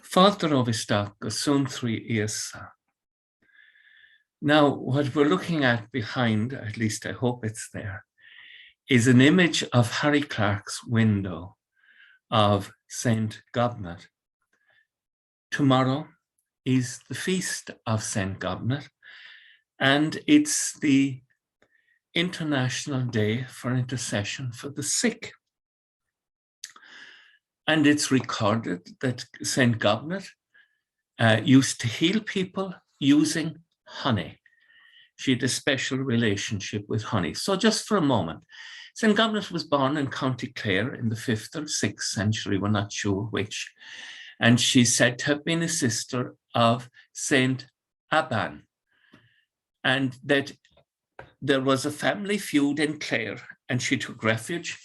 Falter Ovistac, Suantraí Íosa. Now, what we're looking at behind, at least I hope it's there, is an image of Harry Clarke's window of Saint Gobnait. Tomorrow is the feast of Saint Gobnait, and it's the International Day for Intercession for the Sick. And it's recorded that Saint Gobnait used to heal people using honey. She had a special relationship with honey. So just for a moment, Saint Gobnait was born in County Clare in the 5th or 6th century, we're not sure which. And she's said to have been a sister of Saint Abban. And that there was a family feud in Clare, and she took refuge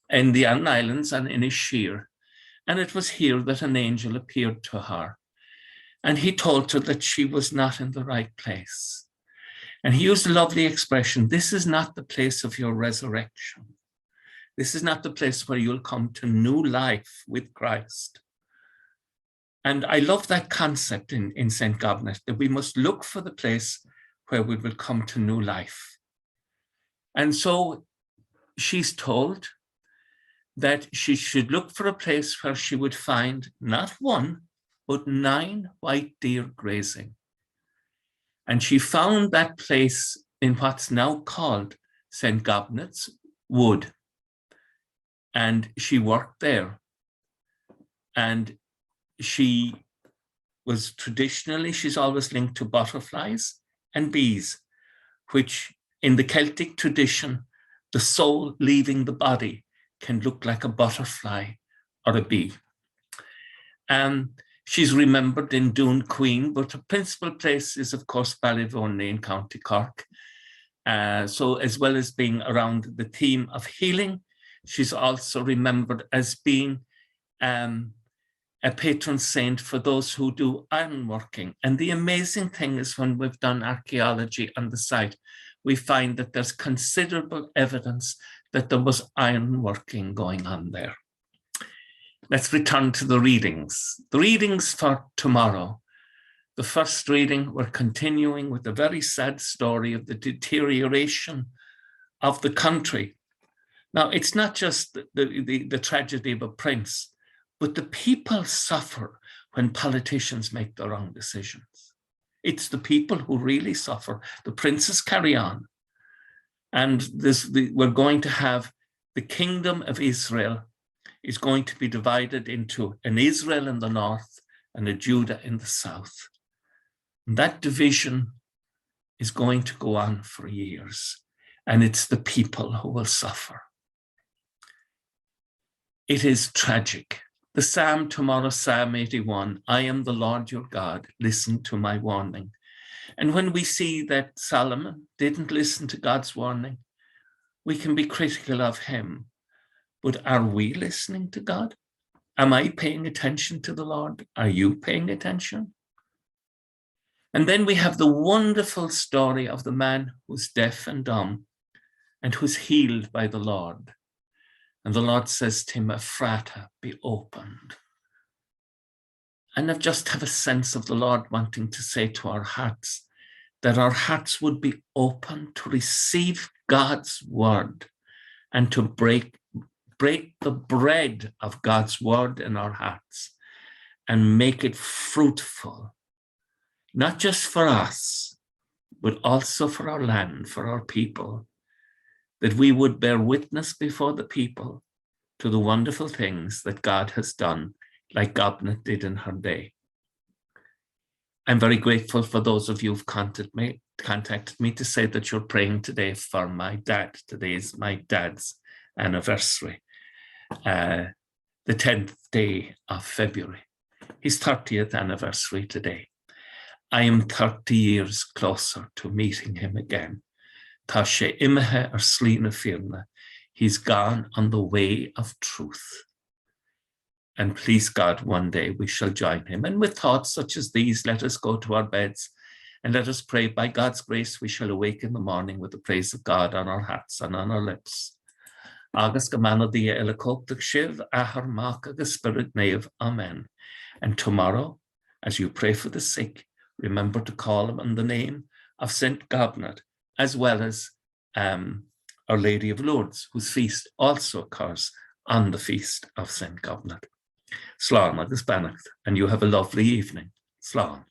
in the Aran Islands and Inisheer. And it was here that an angel appeared to her. And he told her that she was not in the right place. And he used a lovely expression, this is not the place of your resurrection. This is not the place where you'll come to new life with Christ. And I love that concept in Saint Gobnait, that we must look for the place where we will come to new life. And so she's told that she should look for a place where she would find not one, but 9 white deer grazing. And she found that place in what's now called Saint Gobnait's Wood. And she worked there. And she was traditionally, she's always linked to butterflies and bees, which in the Celtic tradition, the soul leaving the body can look like a butterfly or a bee. She's remembered in Doon Queen, but her principal place is, of course, Ballyvourney in County Cork. So as well as being around the theme of healing, she's also remembered as being a patron saint for those who do ironworking. And the amazing thing is when we've done archaeology on the site, we find that there's considerable evidence that there was ironworking going on there. Let's return to the readings. The readings for tomorrow. The first reading, we're continuing with a very sad story of the deterioration of the country. Now, it's not just the tragedy of a prince, but the people suffer when politicians make the wrong decisions. It's the people who really suffer. The princes carry on. And we're going to have the kingdom of Israel is going to be divided into an Israel in the north and a Judah in the south. And that division is going to go on for years, and it's the people who will suffer. It is tragic. The Psalm tomorrow, Psalm 81, I am the Lord your God, listen to my warning. And when we see that Solomon didn't listen to God's warning, we can be critical of him. But are we listening to God? Am I paying attention to the Lord? Are you paying attention? And then we have the wonderful story of the man who's deaf and dumb and who's healed by the Lord. And the Lord says to him, Ephrata, be opened. And I just have a sense of the Lord wanting to say to our hearts, that our hearts would be open to receive God's word and to break the bread of God's word in our hearts and make it fruitful, not just for us, but also for our land, for our people, that we would bear witness before the people to the wonderful things that God has done, like Gobnet did in her day. I'm very grateful for those of you who've contacted me to say that you're praying today for my dad. Today is my dad's anniversary, the 10th day of February. His 30th anniversary today. I am 30 years closer to meeting him again. Tá sé imethe ar slína fearna. He's gone on the way of truth. And please God, one day we shall join him. And with thoughts such as these, let us go to our beds and let us pray. By God's grace, we shall awake in the morning with the praise of God on our hearts and on our lips. Agus go manna dia ila cóptach sibh, ahar mach agus spirit nave. Amen. And tomorrow, as you pray for the sick, remember to call them in the name of Saint Gobnait, as well as Our Lady of Lourdes, whose feast also occurs on the feast of Saint Gobnait. Slán agus beannacht, and you have a lovely evening. Slán.